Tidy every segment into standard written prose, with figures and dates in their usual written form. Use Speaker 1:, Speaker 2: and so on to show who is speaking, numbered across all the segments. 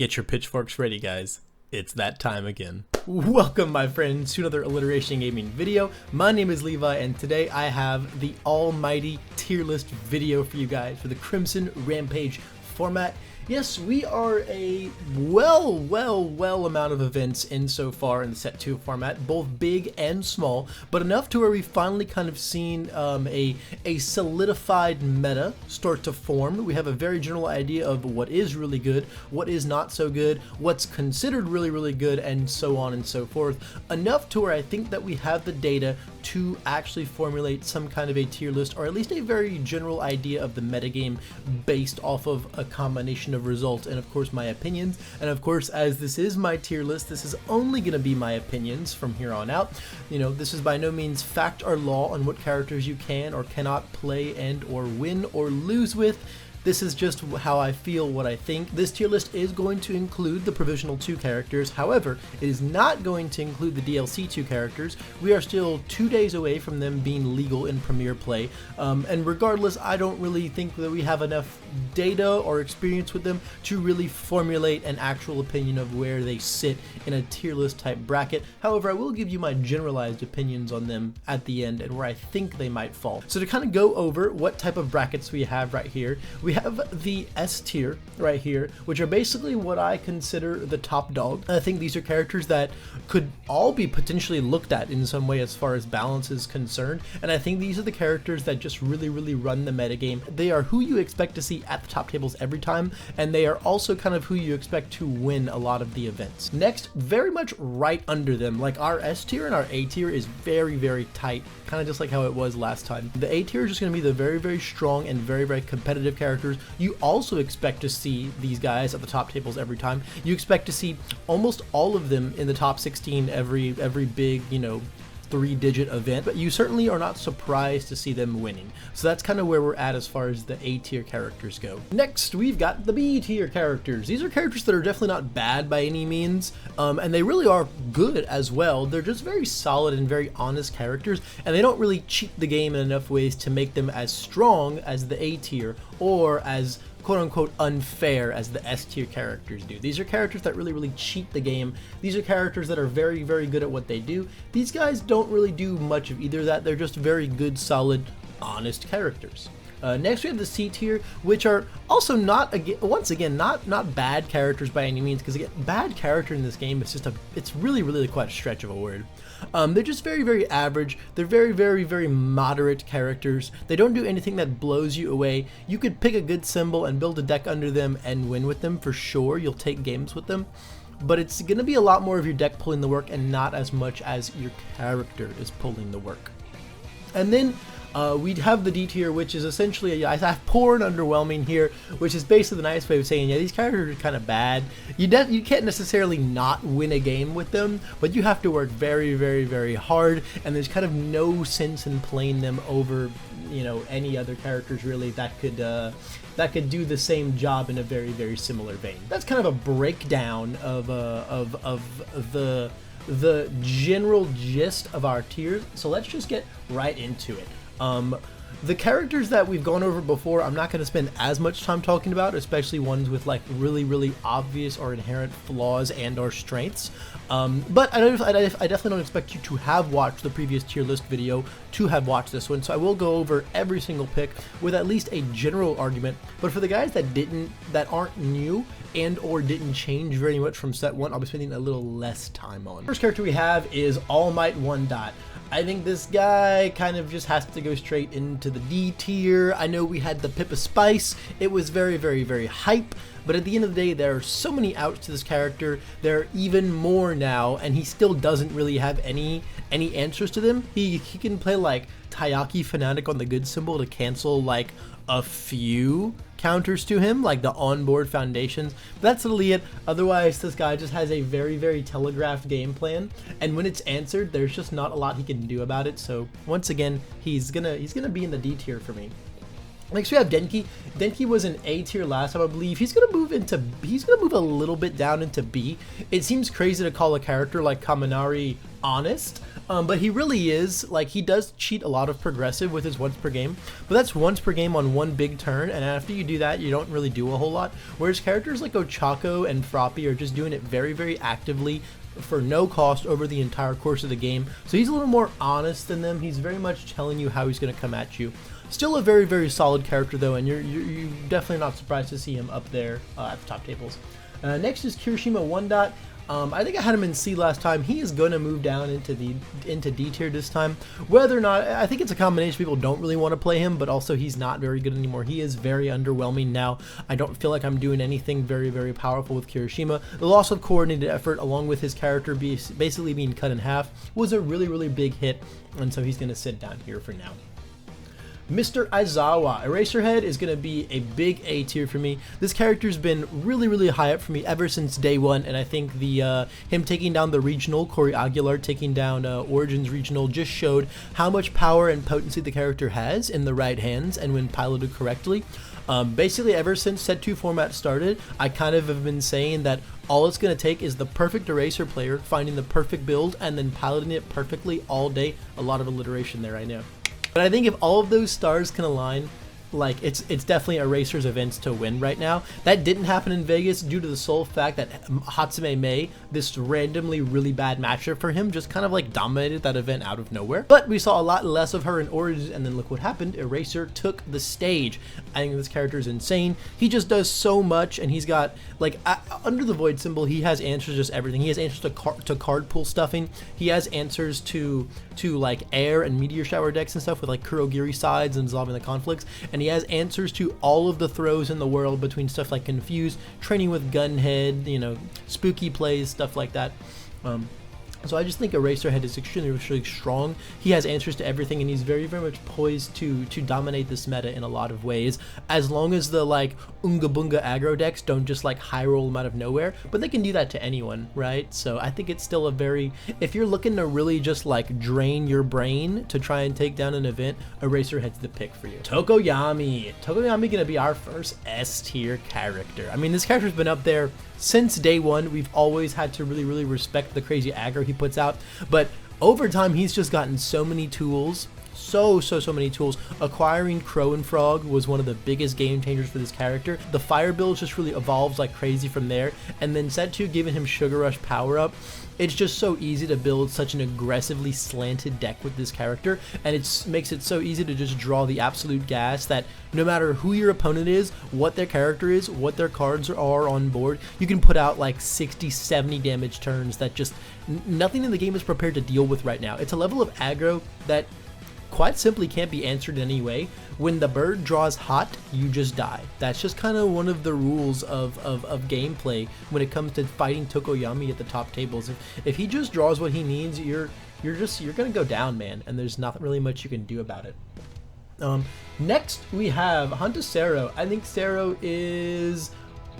Speaker 1: Get your pitchforks ready, guys. It's that time again. Welcome, my friends, to another Alliteration Gaming video. My name is Levi, and today I have the almighty tier list video for you guys for the Crimson Rampage format. Yes, we are a well amount of events in so far in the Set 2 format, both big and small, but enough to where we've finally kind of seen a solidified meta start to form. We have a very general idea of what is really good, what is not so good, what's considered really good, and so on and so forth. Enough to where I think that we have the data to actually formulate some kind of a tier list, or at least a very general idea of the metagame based off of a combination of results and of course my opinions. And of course, as this is my tier list, this is only going to be my opinions from here on out. You know, this is by no means fact or law on what characters you can or cannot play and or win or lose with. This is just how I feel, what I think. This tier list is going to include the Provisional 2 characters. However, it is not going to include the DLC 2 characters. We are still 2 days away from them being legal in Premier Play. And regardless, I don't really think that we have enough data or experience with them to really formulate an actual opinion of where they sit in a tier list type bracket. However, I will give you my generalized opinions on them at the end and where I think they might fall. So to kind of go over what type of brackets we have right here, we have the S tier right here, which are basically what I consider the top dog. I think these are characters that could all be potentially looked at in some way as far as balance is concerned, and I think these are the characters that just really run the metagame. They are who you expect to see at the top tables every time, and they are also kind of who you expect to win a lot of the events. Next, very much right under them, like our S tier and our A tier is very tight, kind of just like how it was last time. The A tier is just going to be the very strong and very competitive characters. You also expect to see these guys at the top tables every time. You expect to see almost all of them in the top 16 every big, you know, 3-digit event, but you certainly are not surprised to see them winning. So that's kind of where we're at as far as the A tier characters go. Next, we've got the B tier characters. These are characters that are definitely not bad by any means, and they really are good as well. They're just very solid and very honest characters, and they don't really cheat the game in enough ways to make them as strong as the A tier or as quote-unquote unfair as the S tier characters do. These are characters that really cheat the game. These are characters that are very good at what they do. These guys don't really do much of either of that. They're just very good, solid, honest characters. Next we have the C tier, which are also not, once again, not bad characters by any means, because again, bad character in this game is just it's really quite a stretch of a word. They're just very average. They're very moderate characters. They don't do anything that blows you away. You could pick a good symbol and build a deck under them and win with them for sure. You'll take games with them, but it's going to be a lot more of your deck pulling the work and not as much as your character is pulling the work. And then we'd have the D tier, which is essentially, I have poor and underwhelming here, which is basically the nice way of saying, yeah, these characters are kind of bad. You can't necessarily not win a game with them, but you have to work very hard, and there's kind of no sense in playing them over, you know, any other characters really that could do the same job in a very similar vein. That's kind of a breakdown of the general gist of our tiers. So let's just get right into it. The characters that we've gone over before, I'm not going to spend as much time talking about, especially ones with like really obvious or inherent flaws and or strengths. But I definitely don't expect you to have watched the previous tier list video to have watched this one, so I will go over every single pick with at least a general argument. But for the guys that aren't new and or didn't change very much from set 1, I'll be spending a little less time on. First character we have is All Might 1 Dot. I think this guy kind of just has to go straight into the D tier. I know we had the Pippa Spice. It was very hype, but at the end of the day, there are so many outs to this character. There are even more now, and he still doesn't really have any answers to them. He can play like Taiyaki Fanatic on the good symbol to cancel like a few counters to him, like the onboard foundations. That's literally it. Otherwise, this guy just has a very telegraphed game plan, and when it's answered, there's just not a lot he can do about it. So once again, he's gonna be in the D tier for me. Next we have Denki. Denki was an A tier last time, I believe. He's gonna move a little bit down into B. It seems crazy to call a character like Kaminari honest, but he really is. Like, he does cheat a lot of progressive with his once per game, but that's once per game on one big turn, and after you do that, you don't really do a whole lot. Whereas characters like Ochako and Froppy are just doing it very, very actively for no cost over the entire course of the game. So he's a little more honest than them. He's very much telling you how he's going to come at you. Still a very, very solid character though, and you're definitely not surprised to see him up there at the top tables. Next is Kiroshima 1 Dot. I think I had him in C last time. He is going to move down into D tier this time. Whether or not, I think it's a combination. People don't really want to play him, but also he's not very good anymore. He is very underwhelming now. I don't feel like I'm doing anything very, very powerful with Kiroshima. The loss of coordinated effort, along with his character basically being cut in half, was a really, really big hit, and so he's going to sit down here for now. Mr. Izawa Eraserhead is going to be a big A tier for me. This character's been really, really high up for me ever since day one, and I think the him taking down the regional, Corey Aguilar taking down Origins regional, just showed how much power and potency the character has in the right hands and when piloted correctly. Basically, ever since Set 2 format started, I kind of have been saying that all it's going to take is the perfect Eraser player, finding the perfect build, and then piloting it perfectly all day. A lot of alliteration there, I know. But I think if all of those stars can align, like, it's definitely Eraser's events to win right now. That didn't happen in Vegas due to the sole fact that Hatsume Mei, this randomly really bad matchup for him, just kind of like dominated that event out of nowhere. But we saw a lot less of her in Origins, and then look what happened. Eraser took the stage. I think this character is insane. He just does so much, and he's got, like, under the Void symbol, he has answers to just everything. He has answers to card pool stuffing. He has answers to like air and meteor shower decks and stuff with like Kurogiri sides and dissolving the conflicts. And he has answers to all of the throws in the world between stuff like Confuse, training with Gunhead, you know, spooky plays, stuff like that. So I just think Eraserhead is extremely, really strong. He has answers to everything, and he's very, very much poised to dominate this meta in a lot of ways, as long as the like Unga Bunga aggro decks don't just like high roll them out of nowhere. But they can do that to anyone, right? So I think it's still a very, if you're looking to really just like drain your brain to try and take down an event, Eraserhead's the pick for you. Tokoyami. Tokoyami gonna be our first S tier character. I mean, this character's been up there since day one. We've always had to really, really respect the crazy aggro he puts out, but over time he's just gotten so many tools, so many tools. Acquiring Crow and Frog was one of the biggest game changers for this character. The fire build just really evolves like crazy from there, and then Set 2 giving him Sugar Rush power up. It's just so easy to build such an aggressively slanted deck with this character, and it makes it so easy to just draw the absolute gas that no matter who your opponent is, what their character is, what their cards are on board, you can put out like 60-70 damage turns that just nothing in the game is prepared to deal with right now. It's a level of aggro that quite simply can't be answered in any way. When the bird draws hot, you just die. That's just kind of one of the rules of gameplay when it comes to fighting Tokoyami at the top tables. If he just draws what he needs, you're gonna go down, man, and there's not really much you can do about it. Next we have Cerro. I think Cerro is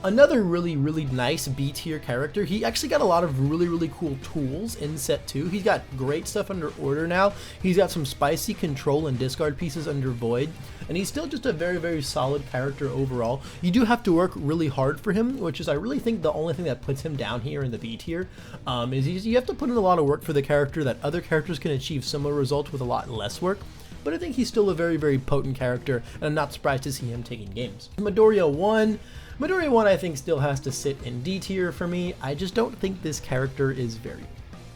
Speaker 1: another really, really nice B tier character. He actually got a lot of really, really cool tools in Set 2. He's got great stuff under Order now. He's got some spicy control and discard pieces under Void, and he's still just a very, very solid character overall. You do have to work really hard for him, which is I really think the only thing that puts him down here in the B tier, is you have to put in a lot of work for the character that other characters can achieve similar results with a lot less work. But I think he's still a very, very potent character, and I'm not surprised to see him taking games. Midoriya 1 I think still has to sit in D tier for me. I just don't think this character is very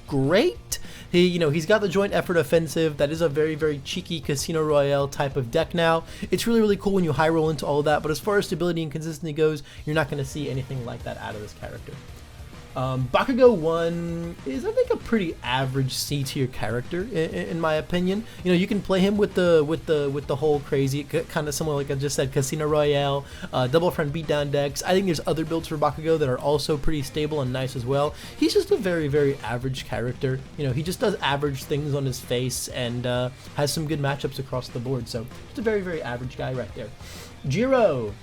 Speaker 1: great. He's got the joint effort offensive. That is a very, very cheeky Casino Royale type of deck now. It's really, really cool when you high roll into all of that, but as far as stability and consistency goes, you're not going to see anything like that out of this character. Bakugou 1 is, I think, a pretty average C tier character in my opinion. You can play him with the whole crazy, kind of similar, like I just said, Casino Royale, Double Friend beatdown decks. I think there's other builds for Bakugou that are also pretty stable and nice as well. He's just a very, very average character. He just does average things on his face and has some good matchups across the board. So just a very, very average guy right there. Jiro.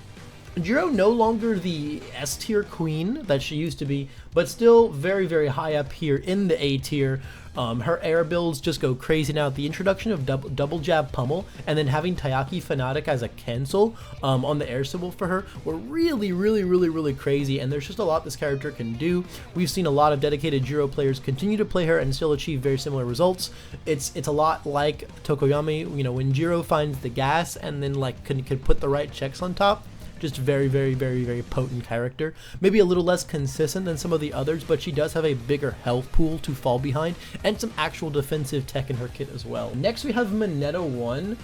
Speaker 1: Jiro no longer the S tier queen that she used to be, but still very, very high up here in the A tier. Her air builds just go crazy now. The introduction of double jab pummel and then having Taiyaki Fanatic as a cancel on the air symbol for her were really crazy, and there's just a lot this character can do. We've seen a lot of dedicated Jiro players continue to play her and still achieve very similar results. It's a lot like Tokoyami, you know, when Jiro finds the gas and then like can put the right checks on top. Just very potent character. Maybe a little less consistent than some of the others, but she does have a bigger health pool to fall behind and some actual defensive tech in her kit as well. Next we have Minetto 1.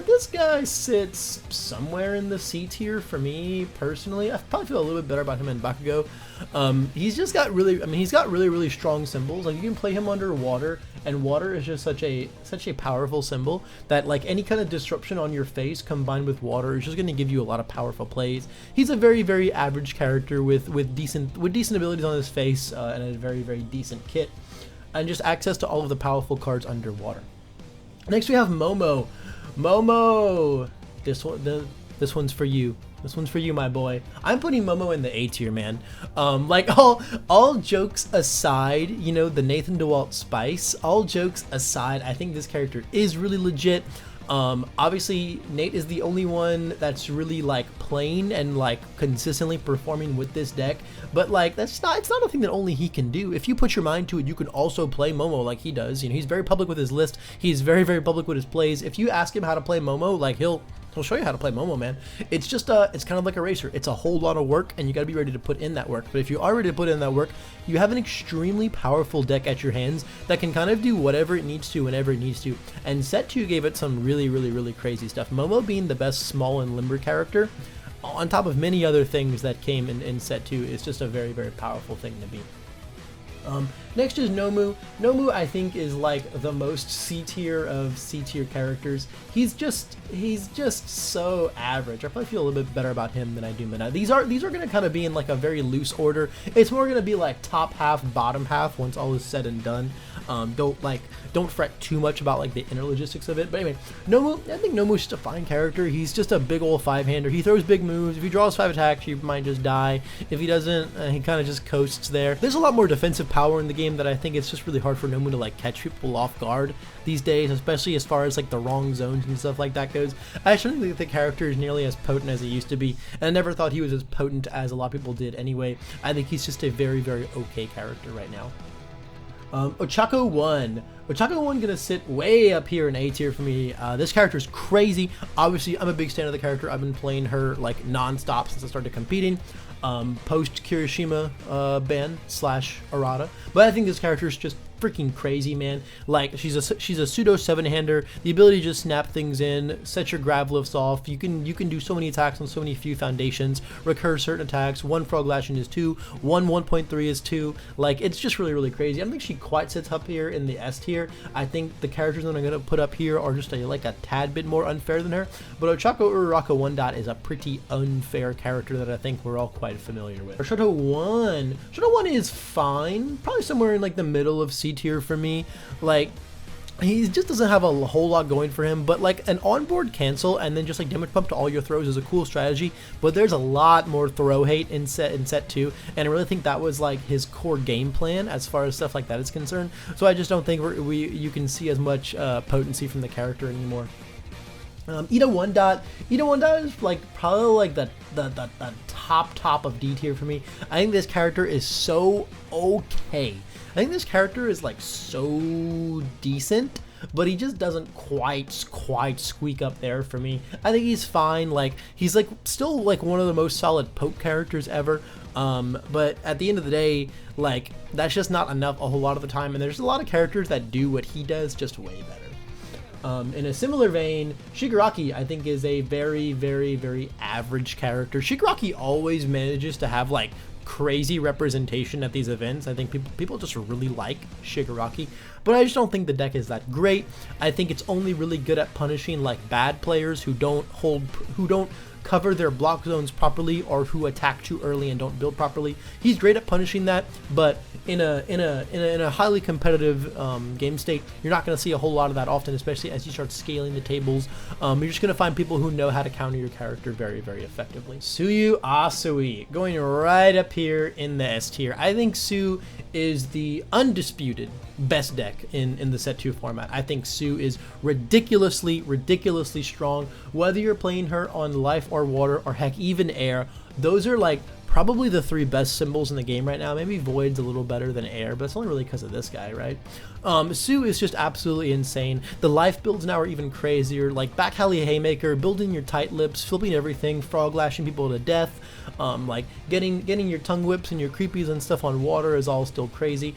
Speaker 1: This guy sits somewhere in the C tier for me personally. I probably feel a little bit better about him in Bakugou. He's just got he's got really strong symbols. Like you can play him underwater, and water is just such a powerful symbol that like any kind of disruption on your face combined with water is just going to give you a lot of powerful plays. He's a very average character with decent abilities on his face and a very decent kit, and just access to all of the powerful cards underwater. Next we have Momo. Momo, this one's for you. This one's for you, my boy. I'm putting Momo in the A tier, man. Like all jokes aside, you know, the Nathan DeWalt spice, all jokes aside, I think this character is really legit. Obviously Nate is the only one that's really like playing and like consistently performing with this deck, but like it's not a thing that only he can do. If you put your mind to it, you can also play Momo like he does. You know, he's very public with his list. He's very public with his plays. If you ask him how to play Momo, like he'll show you how to play Momo, man. It's just it's kind of like a racer. It's a whole lot of work, and you gotta be ready to put in that work. But if you are ready to put in that work, you have an extremely powerful deck at your hands that can kind of do whatever it needs to whenever it needs to. And set 2 gave it some really crazy stuff. Momo being the best small and limber character, on top of many other things that came in set 2, is just a very powerful thing to be. Next is Nomu. Nomu, I think, is like the most C tier of C tier characters. He's just so average. I probably feel a little bit better about him than I do Mina. These are gonna kind of be in like a very loose order. It's more gonna be like top half, bottom half once all is said and done. Don't fret too much about like the inner logistics of it. But anyway, Nomu, I think Nomu's just a fine character. He's just a big old 5-hander. He throws big moves. If he draws 5 attacks, you might just die. If he doesn't, he kind of just coasts there. There's a lot more defensive power in the game that I think it's just really hard for Nomu to like catch people off guard these days, especially as far as like the wrong zones and stuff like that goes. I actually don't think the character is nearly as potent as he used to be, and I never thought he was as potent as a lot of people did anyway. I think he's just a very okay character right now. Ochako 1. Ochako 1 gonna sit way up here in A tier for me. This character is crazy. Obviously, I'm a big fan of the character. I've been playing her like non-stop since I started competing. Post Kiroshima ban / errata. But I think this character is just freaking crazy, man. Like she's a pseudo 7-hander. The ability to just snap things in, set your grab lifts off. You can do so many attacks on so many few foundations. Recur certain attacks. 1 frog lashing is 2. 1.3 is 2. Like it's just really crazy. I don't think she quite sits up here in the S tier. I think the characters that I'm gonna put up here are just like a tad bit more unfair than her. But Ochako Uraraka 1 dot is a pretty unfair character that I think we're all quite familiar with. Shoto 1. Shoto 1 is fine. Probably somewhere in like the middle of C tier for me. Like he just doesn't have a whole lot going for him, but like an onboard cancel and then just like damage pump to all your throws is a cool strategy. But there's a lot more throw hate in set 2, and I really think that was like his core game plan as far as stuff like that is concerned. So I just don't think you can see as much potency from the character anymore. Ida 1 dot. Ida 1 dot is like probably like the top of D tier for me. I think this character is so okay. I think this character is like so decent, but he just doesn't quite squeak up there for me. I think he's fine. Like he's like still like one of the most solid poke characters ever. But at the end of the day, like that's just not enough a whole lot of the time. And there's a lot of characters that do what he does just way better. In a similar vein, Shigeraki I think is a very average character. Shigeraki always manages to have like crazy representation at these events. I think people just really like Shigeraki, but I just don't think the deck is that great. I think it's only really good at punishing like bad players who don't cover their block zones properly or who attack too early and don't build properly. He's great at punishing that, but in a highly competitive game state, you're not going to see a whole lot of that often, especially as you start scaling the tables. You're just going to find people who know how to counter your character very, very effectively. Suyu Asue, going right up here in the S tier. I think Su is the undisputed best deck in the set 2 format. I think Su is ridiculously strong. Whether you're playing her on life or water or heck even air, those are like probably the 3 best symbols in the game right now. Maybe Void's a little better than air, but it's only really because of this guy, right? Su is just absolutely insane. The life builds now are even crazier, like back Halley Haymaker, building your tight lips, flipping everything, frog lashing people to death, like getting your tongue whips and your creepies and stuff on water is all still crazy.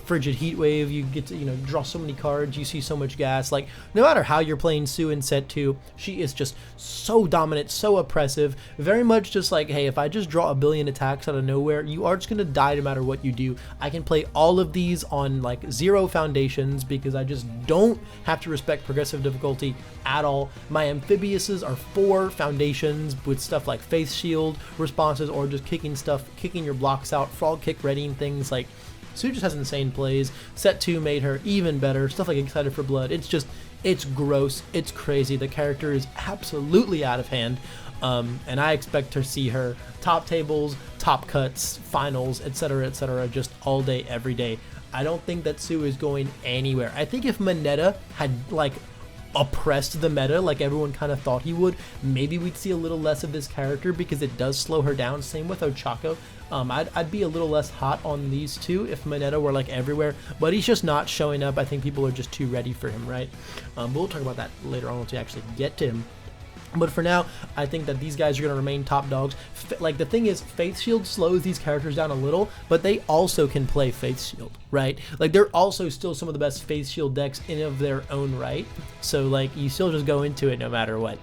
Speaker 1: Frigid Heat Wave, you get to, draw so many cards, you see so much gas. Like, no matter how you're playing Su in set 2, she is just so dominant, so oppressive, very much just like, hey, if I just draw a billion attacks out of nowhere, you are just gonna die no matter what you do. I can play all of these on like 0 foundations because I just don't have to respect progressive difficulty at all. My amphibiouses are 4 foundations with stuff like Faith Shield responses or just kicking your blocks out, frog kick readying things. Like, Su just has insane plays. Set 2 made her even better. Stuff like Excited for Blood. It's gross. It's crazy. The character is absolutely out of hand. And I expect to see her top tables, top cuts, finals, etc., just all day, every day. I don't think that Su is going anywhere. I think if Moneta had like oppressed the meta like everyone kind of thought he would, maybe we'd see a little less of this character because it does slow her down. Same with Ochako. I'd be a little less hot on these two if Minetto were like everywhere, but he's just not showing up. I think people are just too ready for him, right? But we'll talk about that later on once we actually get to him. But for now, I think that these guys are going to remain top dogs. Like, the thing is, Faith Shield slows these characters down a little, but they also can play Faith Shield, right? Like, they're also still some of the best Faith Shield decks in of their own right. So, like, you still just go into it no matter what.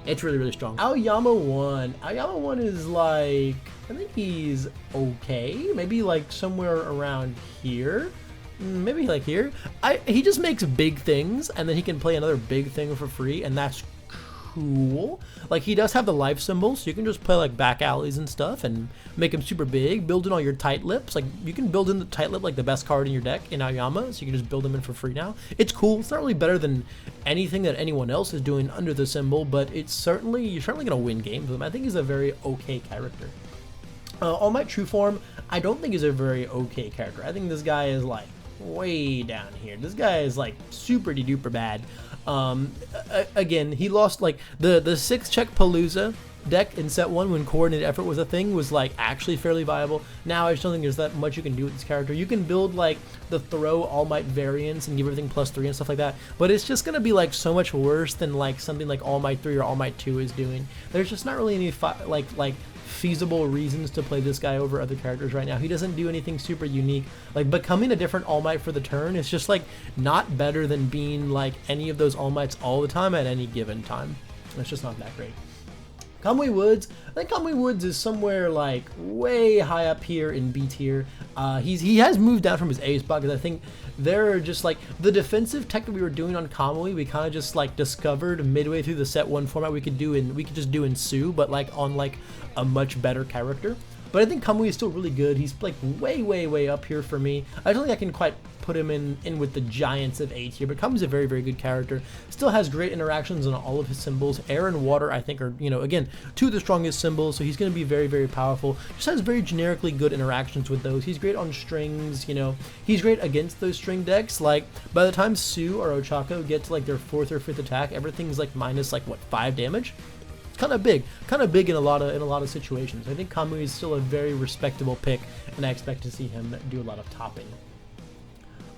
Speaker 1: It's really, really strong. Aoyama 1. Aoyama 1 is like, I think he's okay. Maybe like somewhere around here. Maybe like here. He just makes big things, and then he can play another big thing for free, and that's cool. Like, he does have the life symbols, so you can just play like back alleys and stuff and make him super big, build in all your tight lips. Like, you can build in the tight lip like the best card in your deck in Aoyama, so you can just build them in for free now. It's cool. It's not really better than anything that anyone else is doing under the symbol, but you're certainly gonna win games with him. I think he's a very okay character. All Might True Form, I don't think is a very okay character. I think this guy is like way down here. This guy is like super duper bad. Again, he lost like the 6 check Palooza deck in set 1 when coordinated effort was a thing was like actually fairly viable. Now I just don't think there's that much you can do with this character. You can build like the throw All Might variants and give everything +3 and stuff like that, but it's just gonna be like so much worse than like something like All Might 3 or All Might 2 is doing. There's just not really any like feasible reasons to play this guy over other characters right now. He doesn't do anything super unique. Like, becoming a different All Might for the turn is just like not better than being like any of those All Mights all the time at any given time. It's just not that great. Conway Woods, I think Conway Woods is somewhere like way high up here in B tier. He has moved down from his A spot because I think they're just like the defensive tech that we were doing on Conway, we kind of just like discovered midway through the set 1 format we could just do in Su, but like on like a much better character. But I think Conway is still really good. He's like way up here for me. I don't think I can quite put him in with the giants of A tier, but Conway's a very good character. Still has great interactions on all of his symbols. Air and water, I think, are, again, 2 of the strongest symbols, so he's going to be very powerful. Just has very generically good interactions with those. He's great on strings, he's great against those string decks. Like, by the time Su or Ochako get to like their 4th or 5th attack, everything's like minus like what, 5 damage. Kind of big in a lot of situations. I think Kamui is still a very respectable pick, and I expect to see him do a lot of topping.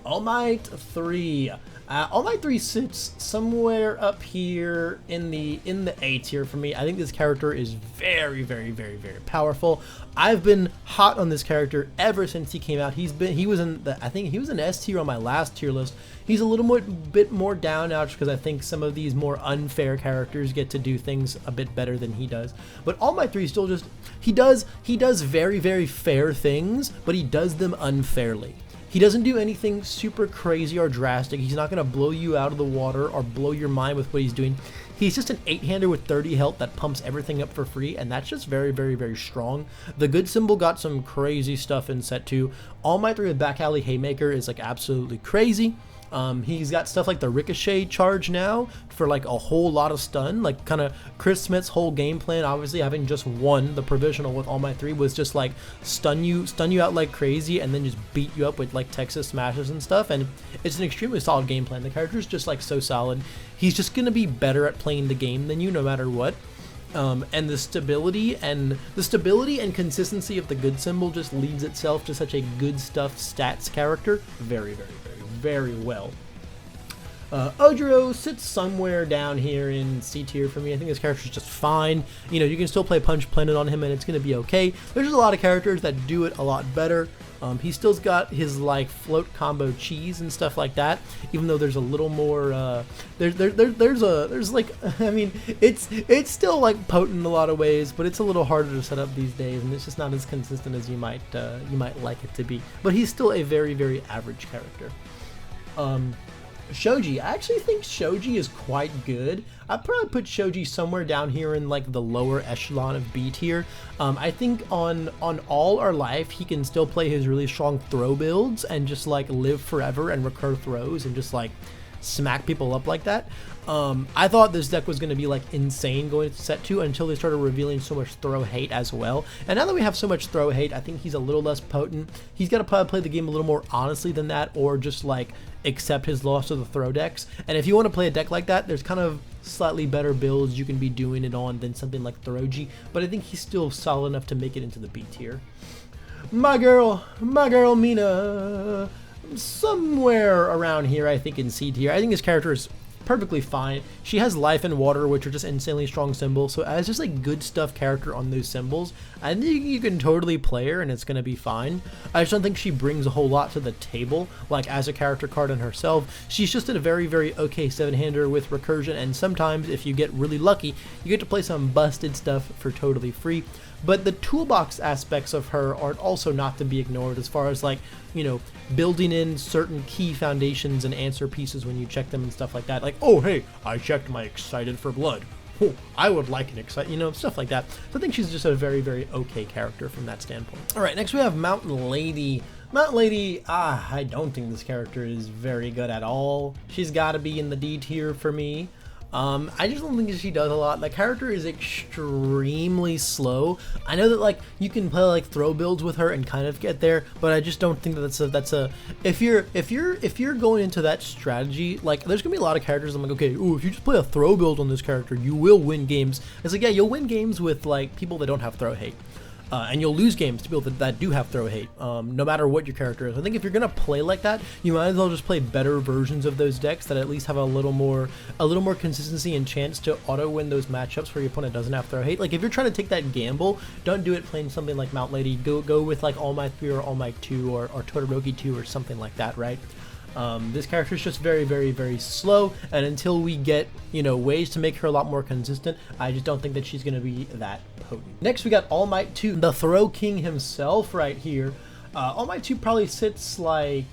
Speaker 1: All Might 3. All Might 3 sits somewhere up here in the A tier for me. I think this character is very powerful. I've been hot on this character ever since he came out. I think he was in S tier on my last tier list. He's a little bit more down now just because I think some of these more unfair characters get to do things a bit better than he does. But All Might 3 still just, he does very fair things, but he does them unfairly. He doesn't do anything super crazy or drastic. He's not going to blow you out of the water or blow your mind with what he's doing. He's just an 8-hander with 30 health that pumps everything up for free, and that's just very, very, very strong. The good symbol got some crazy stuff in set 2. All Might 3 with back alley haymaker is like absolutely crazy. He's got stuff like the ricochet charge now for like a whole lot of stun, like kind of Chris Smith's whole game plan, obviously having just won the provisional with All Might 3 was just like stun you out like crazy and then just beat you up with like Texas smashes and stuff, and it's an extremely solid game plan. The character's just like so solid. He's just going to be better at playing the game than you no matter what. And the stability and consistency of the good symbol just leads itself to such a good stuff stats character very, very, very well. Audro sits somewhere down here in C tier for me. I think this character's just fine. You know, you can still play Punch Planet on him and it's going to be okay. There's just a lot of characters that do it a lot better. He still's got his like float combo cheese and stuff like that, even though there's a little more there's like, I mean, it's still like potent in a lot of ways, but it's a little harder to set up these days, and it's just not as consistent as you might like it to be. But he's still a very, very average character. Shoji, I actually think Shoji is quite good. I'd probably put Shoji somewhere down here in like the lower echelon of B tier. I think on All Our Life he can still play his really strong throw builds and just like live forever and recur throws and just like smack people up like that. I thought this deck was going to be like insane going into set 2 until they started revealing so much throw hate as well. And now that we have so much throw hate, I think he's a little less potent. He's got to probably play the game a little more honestly than that, or just like accept his loss to the throw decks. And if you want to play a deck like that, there's kind of slightly better builds you can be doing it on than something like Throji, but I think he's still solid enough to make it into the B tier. My girl Mina, somewhere around here I think in C tier. I think this character is perfectly fine. She has life and water, which are just insanely strong symbols, so as just like good stuff character on those symbols, I think you can totally play her and it's gonna be fine. I just don't think she brings a whole lot to the table, like as a character card in herself. She's just a very, very okay 7-hander with recursion, and sometimes if you get really lucky, you get to play some busted stuff for totally free. But the toolbox aspects of her are also not to be ignored, as far as like, you know, building in certain key foundations and answer pieces when you check them and stuff like that. Like, oh hey, I checked my excited for blood. Oh, I would like an excited, you know, stuff like that. So I think she's just a very, very okay character from that standpoint. All right, next we have Mountain Lady. Mountain Lady, I don't think this character is very good at all. She's got to be in the D tier for me. I just don't think that she does a lot. The character is extremely slow. I know that like you can play like throw builds with her and kind of get there, but I just don't think that that's a if you're going into that strategy, like there's gonna be a lot of characters I'm like, okay, ooh, if you just play a throw build on this character, you will win games. It's like, yeah, you'll win games with like people that don't have throw hate. And you'll lose games to people that do have throw hate, no matter what your character is. I think if you're gonna play like that, you might as well just play better versions of those decks that at least have a little more consistency and chance to auto win those matchups where your opponent doesn't have throw hate. Like if you're trying to take that gamble, don't do it playing something like Mount Lady. Go with like All Might 3 or All Might 2 or Todoroki 2 or something like that, right? This character is just very, very, very slow, and until we get, you know, ways to make her a lot more consistent, I just don't think that she's going to be that potent. Next, we got All Might 2, the Throw King himself right here. All Might 2 probably sits like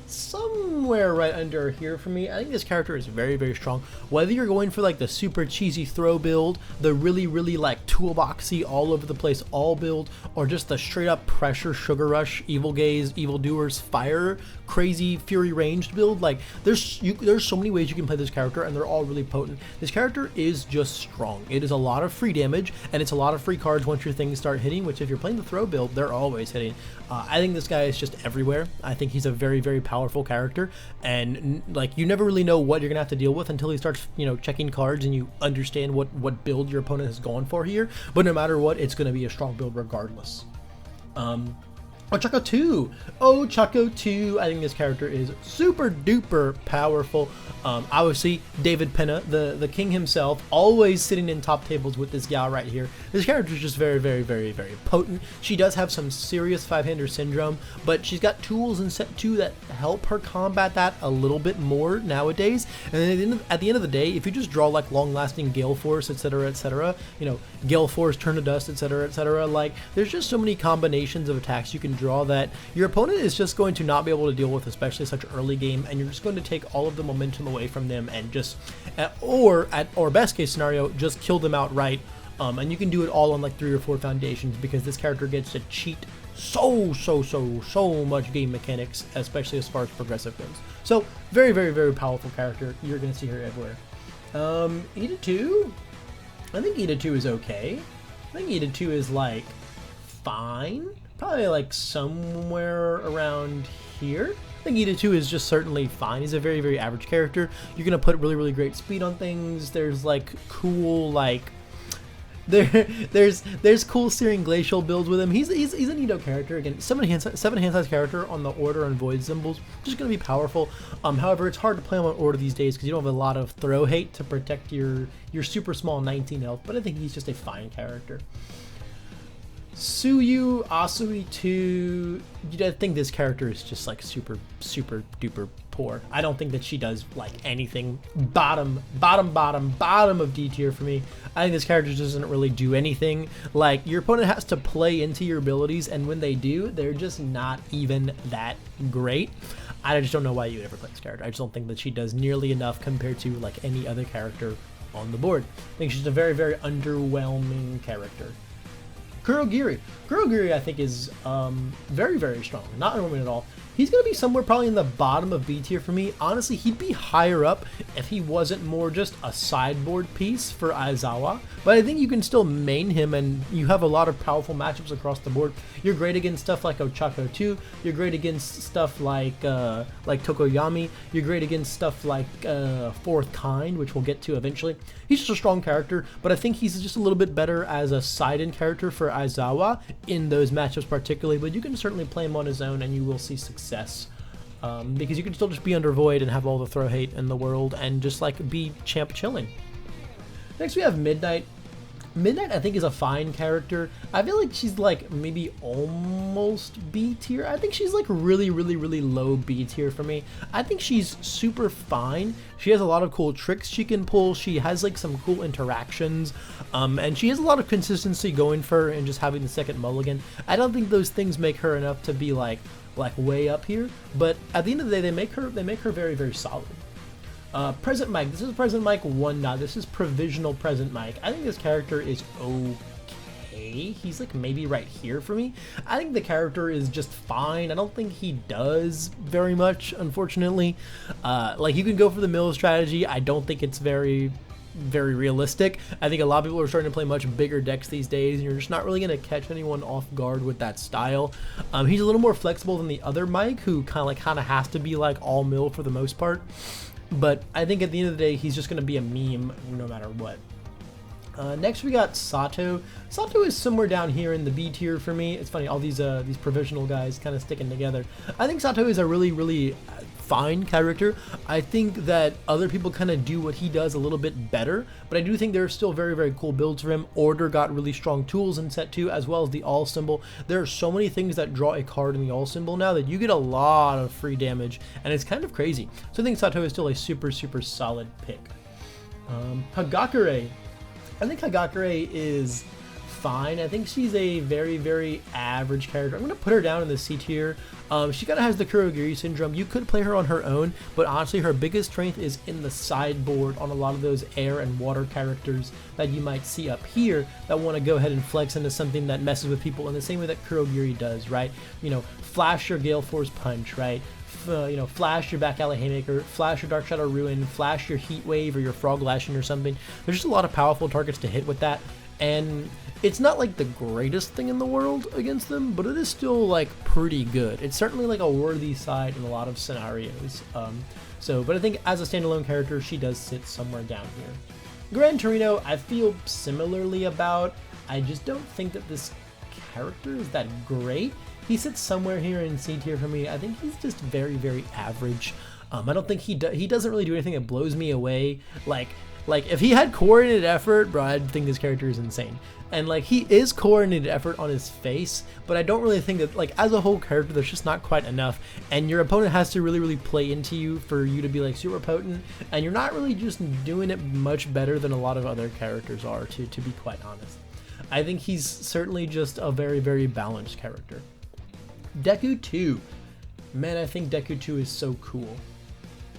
Speaker 1: somewhere right under here for me. I think this character is very, very strong. Whether you're going for like the super cheesy throw build, the really, really like toolboxy all over the place all build, or just the straight up pressure sugar rush evil gaze evil doers fire crazy fury ranged build, like there's so many ways you can play this character and they're all really potent. This character is just strong. It is a lot of free damage and it's a lot of free cards once your things start hitting, which if you're playing the throw build, they're always hitting. I think this guy is just everywhere. I think he's a very, very powerful character, and like you never really know what you're gonna have to deal with until he starts, you know, checking cards and you understand what build your opponent has gone for here. But no matter what, it's gonna be a strong build regardless. Ochako 2. Ochako 2. I think this character is super duper powerful. Obviously, David Penna, the king himself, always sitting in top tables with this gal right here. This character is just very, very, very, very potent. She does have some serious 5-hander syndrome, but she's got tools in set 2 that help her combat that a little bit more nowadays. And at the end of the day, if you just draw like long-lasting Gale Force, etc., you know, Gale Force, Turn to Dust, etc., like there's just so many combinations of attacks you can draw that your opponent is just going to not be able to deal with, especially such early game, and you're just going to take all of the momentum away from them and just, or best case scenario, just kill them outright. And you can do it all on like 3 or 4 foundations, because this character gets to cheat so much game mechanics, especially as far as progressive goes. So very powerful character. You're gonna see her everywhere. Ida 2, I think Ida 2 is okay. I think Ida 2 is like fine, probably like somewhere around here. I think Ida 2 is just certainly fine. He's a very average character. You're gonna put really great speed on things. There's like cool like there's cool steering glacial builds with him. He's an Edo character. Again, 7 hand size character on the order and void symbols, just gonna be powerful. However, it's hard to play him on order these days because you don't have a lot of throw hate to protect your super small 19 health. But I think he's just a fine character. Suyu Asue 2, I think this character is just like super duper poor. I don't think that she does like anything. Bottom of D tier for me. I think this character just doesn't really do anything. Like, your opponent has to play into your abilities, and when they do, they're just not even that great. I just don't know why you would ever play this character. I just don't think that she does nearly enough compared to like any other character on the board. I think she's a very underwhelming character. Kurogiri I think is very strong, not underwhelming at all. He's going to be somewhere probably in the bottom of B tier for me. Honestly, he'd be higher up if he wasn't more just a sideboard piece for Izawa. But I think you can still main him, and you have a lot of powerful matchups across the board. You're great against stuff like Ochako 2. You're great against stuff like Tokoyami. You're great against stuff like Fourth Kind, which we'll get to eventually. He's just a strong character, but I think he's just a little bit better as a side-in character for Izawa in those matchups particularly. But you can certainly play him on his own, and you will see success. Because you can still just be under void and have all the throw hate in the world and just like be champ chilling. Next we have Midnight. Midnight I think is a fine character. I feel like she's like maybe almost B tier. I think she's like really low B tier for me. I think she's super fine. She has a lot of cool tricks she can pull. She has like some cool interactions, and she has a lot of consistency going for her and just having the second mulligan. I don't think those things make her enough to be like way up here, but at the end of the day they make her very solid. Present Mike. This is Present Mike 1 dot. This is Provisional Present Mike. I think this character is okay. He's like maybe right here for me. I think the character is just fine. I don't think he does very much, unfortunately. Like, you can go for the mill strategy. I don't think it's very realistic. I think a lot of people are starting to play much bigger decks these days, and you're just not really going to catch anyone off guard with that style. He's a little more flexible than the other Mike, who kind of has to be like all mill for the most part. But I think at the end of the day, he's just going to be a meme no matter what. Next we got Sato. Sato is somewhere down here in the B tier for me. It's funny, all these provisional guys kind of sticking together. I think Sato is a really fine character. I think that other people kind of do what he does a little bit better, but I do think there are still very cool builds for him. Order got really strong tools in set 2, as well as the all symbol. There are so many things that draw a card in the all symbol now that you get a lot of free damage, and it's kind of crazy. So I think Sato is still a super solid pick. Hagakure. I think Hagakure is fine. I think she's a very average character. I'm going to put her down in the C tier. She kind of has the Kurogiri syndrome. You could play her on her own, but honestly her biggest strength is in the sideboard on a lot of those air and water characters that you might see up here that want to go ahead and flex into something that messes with people in the same way that Kurogiri does, right? You know, flash your Gale Force Punch, right? You know, flash your Back Alley Haymaker, flash your Dark Shadow Ruin, flash your Heat Wave or your Frog Lashing or something. There's just a lot of powerful targets to hit with that, and it's not like the greatest thing in the world against them, but it is still like pretty good. It's certainly like a worthy side in a lot of scenarios. But I think as a standalone character, she does sit somewhere down here. Gran Torino, I feel similarly about. I just don't think that this character is that great. He sits somewhere here in C tier for me. I think he's just very average. I don't think he doesn't really do anything that blows me away. Like if he had coordinated effort, bro, I'd think this character is insane. And like, he is coordinated effort on his face, but I don't really think that, like, as a whole character, there's just not quite enough. And your opponent has to really play into you for you to be like super potent, and you're not really just doing it much better than a lot of other characters are, to be quite honest. I think he's certainly just a very balanced character. Deku 2. Man, I think Deku 2 is so cool.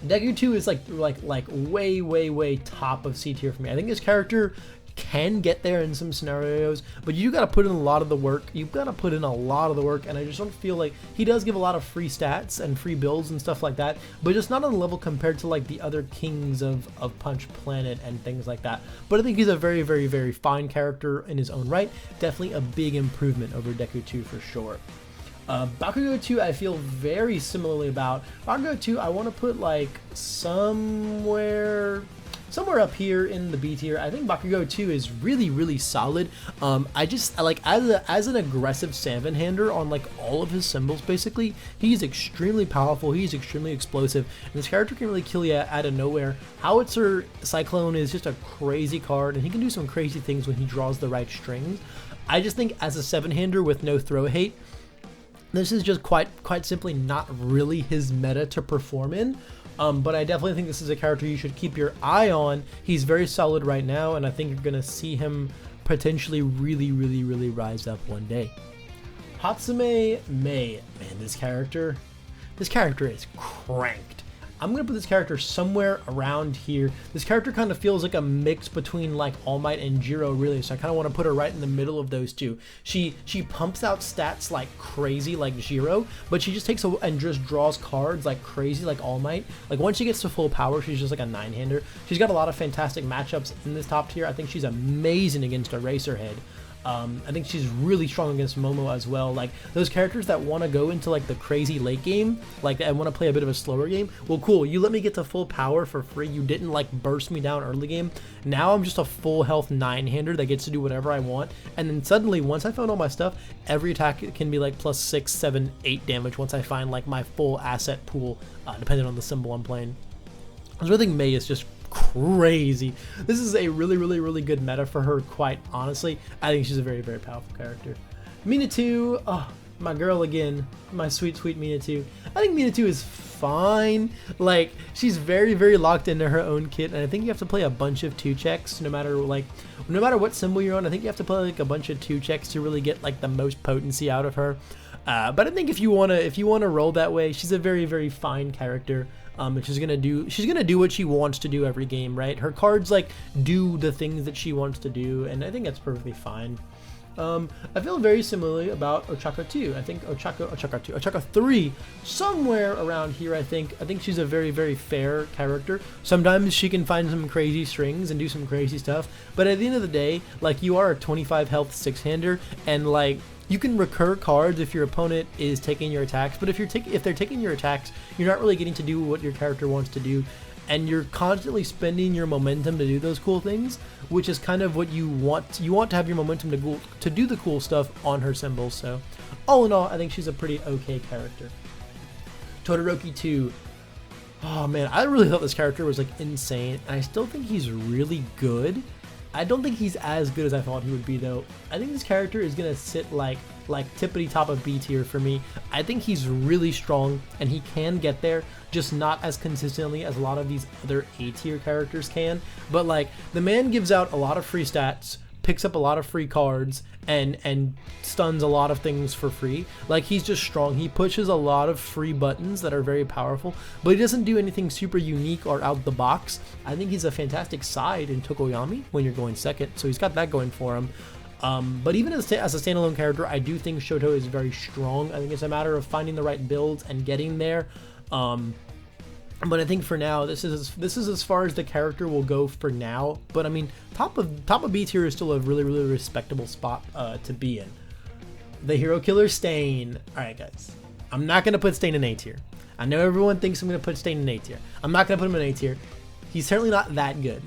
Speaker 1: Deku 2 is like way top of C tier for me. I think this character can get there in some scenarios, but you gotta put in a lot of the work. You've gotta put in a lot of the work, and I just don't feel like he does give a lot of free stats and free builds and stuff like that, but just not on the level compared to like the other kings of Punch Planet and things like that. But I think he's a very fine character in his own right. Definitely a big improvement over Deku 2 for sure. Bakugou 2 I feel very similarly about. Bakugou 2 I want to put like somewhere up here in the B tier. I think Bakugou 2 is really solid. I like as an aggressive 7-hander on like all of his symbols basically, he's extremely powerful, he's extremely explosive, and this character can really kill you out of nowhere. Howitzer Cyclone is just a crazy card, and he can do some crazy things when he draws the right strings. I just think as a 7-hander with no throw hate, this is just quite simply not really his meta to perform in. But I definitely think this is a character you should keep your eye on. He's very solid right now, and I think you're gonna see him potentially really rise up one day. Hatsume Mei, man, this character is cranked. I'm gonna put this character somewhere around here. This character kind of feels like a mix between like All Might and Jiro, really. So I kind of want to put her right in the middle of those two. She pumps out stats like crazy, like Jiro, but she just takes and just draws cards like crazy, like All Might. Like once she gets to full power, she's just like a 9-hander. She's got a lot of fantastic matchups in this top tier. I think she's amazing against Eraserhead. I think she's really strong against Momo as well. Like those characters that want to go into like the crazy late game, like I want to play a bit of a slower game. Well, cool, you let me get to full power for free. You didn't like burst me down early game. Now I'm just a full health 9-hander that gets to do whatever I want. And then suddenly, once I found all my stuff, every attack can be like plus 6, 7, 8 damage once I find like my full asset pool, depending on the symbol I'm playing. I really think Mei is just crazy. This is a really good meta for her, quite honestly. I think she's a very powerful character. Minetto, oh, my girl again, my sweet Minetto. I think Minetto is fine. Like she's very locked into her own kit, and I think you have to play a bunch of 2-checks no matter what symbol you're on. I think you have to play like a bunch of 2-checks to really get like the most potency out of her. But I think if you wanna roll that way, she's a very fine character. And she's gonna do what she wants to do every game, right? Her cards like do the things that she wants to do, and I think that's perfectly fine. I feel very similarly about Ochako 2. I think Ochako 3, somewhere around here. I think she's a very fair character. Sometimes she can find some crazy strings and do some crazy stuff, but at the end of the day, like you are a 25 health 6-hander, and like you can recur cards if your opponent is taking your attacks, but if they're taking your attacks, you're not really getting to do what your character wants to do, and you're constantly spending your momentum to do those cool things, which is kind of what you want. You want to have your momentum to do the cool stuff on her symbols. So all in all, I think she's a pretty okay character. Todoroki 2. Oh man, I really thought this character was like insane, and I still think he's really good. I don't think he's as good as I thought he would be though. I think this character is gonna sit like tippity top of B tier for me. I think he's really strong and he can get there, just not as consistently as a lot of these other A tier characters can. But like the man gives out a lot of free stats, picks up a lot of free cards, and stuns a lot of things for free. Like he's just strong. He pushes a lot of free buttons that are very powerful, but he doesn't do anything super unique or out the box. I think he's a fantastic side in Tokoyami when you're going second, so he's got that going for him. But even as a standalone character, I do think Shoto is very strong. I think it's a matter of finding the right builds and getting there. But I think for now, this is as far as the character will go for now. But I mean, top of B tier is still a really respectable spot to be in. The Hero Killer Stain. All right, guys, I'm not gonna put Stain in A tier. I know everyone thinks I'm gonna put Stain in A tier. I'm not gonna put him in A tier. He's certainly not that good,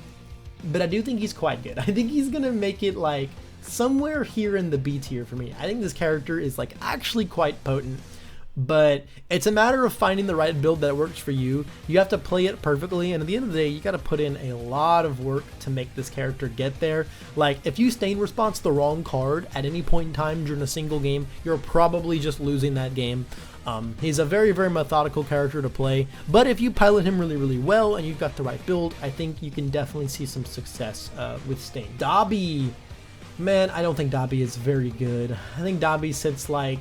Speaker 1: but I do think he's quite good. I think he's gonna make it like somewhere here in the B tier for me. I think this character is like actually quite potent. But it's a matter of finding the right build that works for you. You have to play it perfectly, and at the end of the day, you got to put in a lot of work to make this character get there. Like, if you Stain response the wrong card at any point in time during a single game, you're probably just losing that game. He's a very methodical character to play, but if you pilot him really well and you've got the right build, I think you can definitely see some success with Stain. Dobby. Man, I don't think Dobby is very good. I think Dobby sits like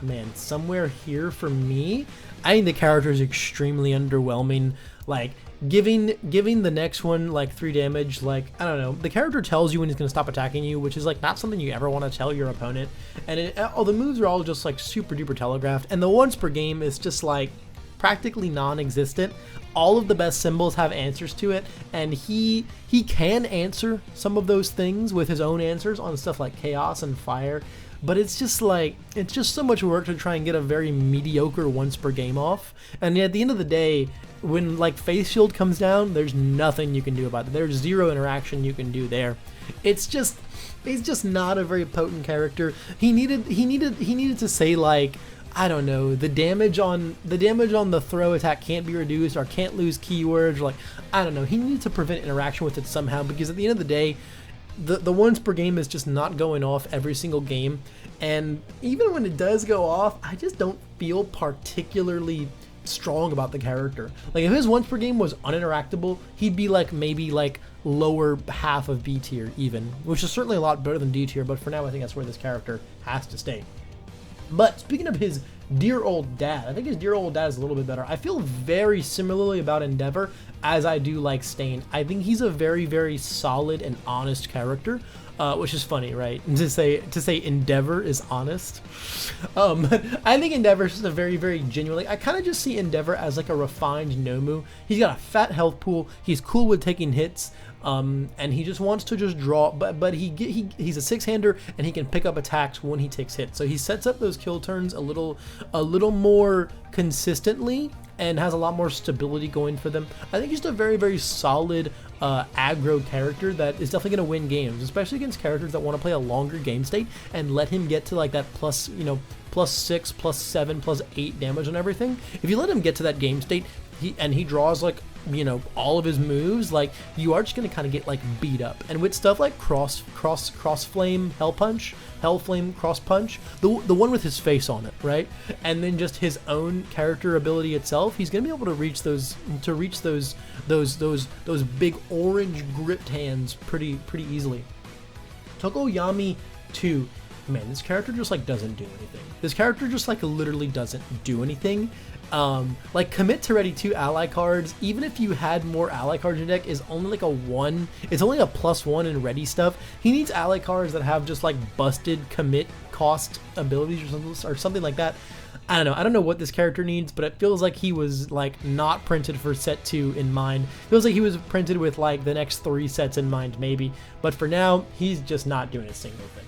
Speaker 1: man, somewhere here for me, I think the character is extremely underwhelming. Like, giving the next one like 3 damage, like, I don't know, the character tells you when he's gonna stop attacking you, which is like not something you ever want to tell your opponent, and all the moves are all just like super duper telegraphed, and the once per game is just like practically non-existent. All of the best symbols have answers to it, and he can answer some of those things with his own answers on stuff like chaos and fire, but it's just like, it's just so much work to try and get a very mediocre once per game off. And at the end of the day, when like face shield comes down, there's nothing you can do about it. There's zero interaction you can do there. He's just not a very potent character. He needed to say, like, I don't know, the damage on the throw attack can't be reduced, or can't lose keywords, or like, I don't know, he needed to prevent interaction with it somehow, because at the end of the day, the once per game is just not going off every single game, and even when it does go off, I just don't feel particularly strong about the character. Like, if his once per game was uninteractable, he'd be like maybe like lower half of B tier even, which is certainly a lot better than D tier, but for now I think that's where this character has to stay. But speaking of his dear old dad, I think his dear old dad is a little bit better. I feel very similarly about Endeavor as I do like Stain. I think he's a very, very solid and honest character, which is funny, right? To say Endeavor is honest. I think Endeavor is just a very, very genuinely, I kind of just see Endeavor as like a refined Nomu. He's got a fat health pool. He's cool with taking hits. And he just wants to just draw, but he's a 6-hander, and he can pick up attacks when he takes hits. So he sets up those kill turns a little more consistently and has a lot more stability going for them. I think he's just a very, very solid aggro character that is definitely going to win games, especially against characters that want to play a longer game state and let him get to like that plus 6, plus 7, plus 8 damage on everything. If you let him get to that game state, he draws like, all of his moves, like, you are just gonna kind of get like beat up. And with stuff like cross flame hell flame cross punch, the one with his face on it, right, and then just his own character ability itself, he's gonna be able to reach those big orange gripped hands pretty easily. Togo Yami 2, man, this character just like doesn't do anything. This character just like literally doesn't do anything. Like, commit to ready 2 ally cards, even if you had more ally cards in your deck, is only like a 1. It's only a +1 in ready stuff. He needs ally cards that have just like busted commit cost abilities or something like that. I don't know what this character needs, but it feels like he was like not printed for set 2 in mind. It feels like he was printed with like the next 3 sets in mind maybe, but for now he's just not doing a single thing.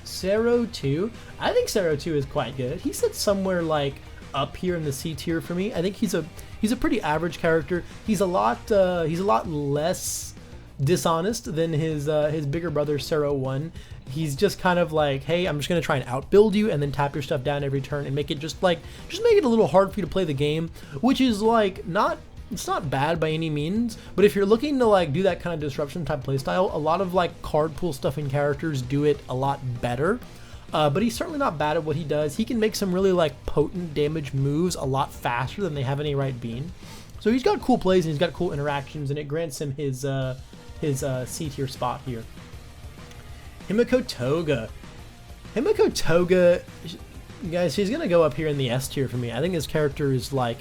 Speaker 1: Cerro 2, I think Cerro 2 is quite good. He sits somewhere like up here in the C tier for me. I think he's a pretty average character. He's a lot less dishonest than his bigger brother Cerro 1. He's just kind of like, hey, I'm just gonna try and outbuild you and then tap your stuff down every turn and make it just make it a little hard for you to play the game, which is like it's not bad by any means, but if you're looking to like do that kind of disruption type playstyle, a lot of like card pool stuffing characters do it a lot better. But he's certainly not bad at what he does. He can make some really like potent damage moves a lot faster than they have any right being. So he's got cool plays and he's got cool interactions, and it grants him his C tier spot here. Himacha Toga. Himacha Toga, guys, she's gonna go up here in the S tier for me. I think this character is like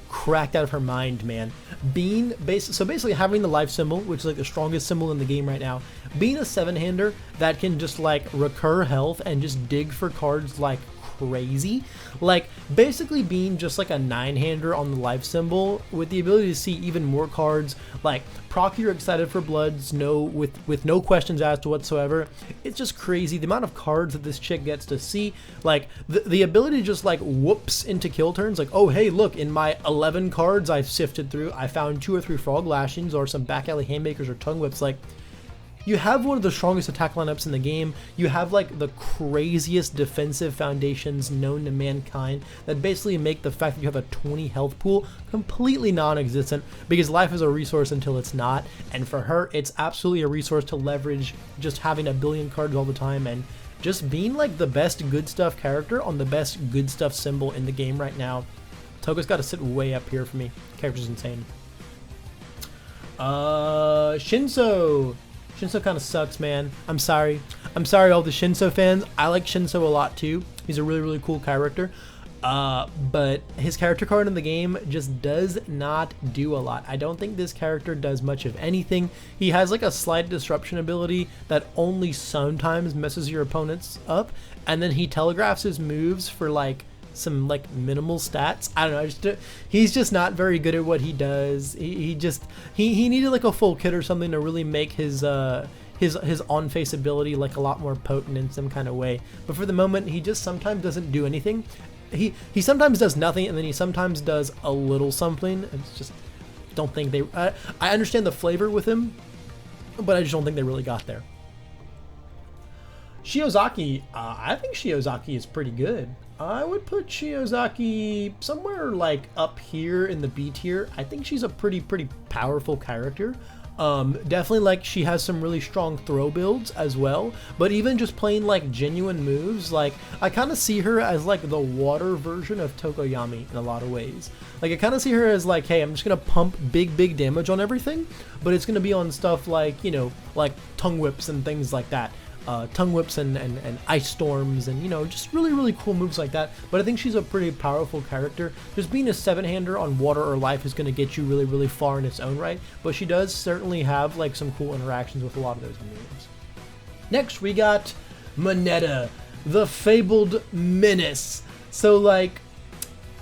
Speaker 1: cracked out of her mind, man. So basically having the life symbol, which is like the strongest symbol in the game right now, being a 7-hander that can just like recur health and just dig for cards like crazy, like basically being just like a 9-hander on the life symbol with the ability to see even more cards, like proc your Excited for Bloods with no questions asked whatsoever. It's just crazy the amount of cards that this chick gets to see, like the ability to just like whoops into kill turns, like, oh hey, look, in my 11 cards I've sifted through, I found 2 or 3 frog lashings or some back alley haymakers or tongue whips. Like, you have one of the strongest attack lineups in the game. You have like the craziest defensive foundations known to mankind that basically make the fact that you have a 20 health pool completely non-existent, because life is a resource until it's not, and for her it's absolutely a resource to leverage just having a billion cards all the time and just being like the best good stuff character on the best good stuff symbol in the game right now. Toga's got to sit way up here for me. Character's insane. Shinzo kind of sucks, man. I'm sorry all the Shinzo fans. I like Shinzo a lot too. He's a really, really cool character. But his character card in the game just does not do a lot. I don't think this character does much of anything. He has like a slight disruption ability that only sometimes messes your opponents up, and then he telegraphs his moves for like some like minimal stats. I don't know, he's just not very good at what he does. He needed like a full kit or something to really make his on-face ability like a lot more potent in some kind of way. But for the moment, he just sometimes doesn't do anything. He sometimes does nothing, and then he sometimes does a little something. It's just, don't think they... I understand the flavor with him, but I just don't think they really got there. Shiiozaki, I think Shiiozaki is pretty good. I would put Shiiozaki somewhere like up here in the B tier. I think she's a pretty powerful character. Definitely, like, she has some really strong throw builds as well, but even just playing like genuine moves, like I kind of see her as like the water version of Tokoyami in a lot of ways. Like I kind of see her as like, hey, I'm just gonna pump big damage on everything, but it's gonna be on stuff like, you know, like tongue whips and things like that. Tongue whips and ice storms and, you know, just really cool moves like that. But I think she's a pretty powerful character. Just being a 7-hander on water or life is going to get you really far in its own right, but she does certainly have like some cool interactions with a lot of those moves. Next we got Moneta, the fabled menace. So like,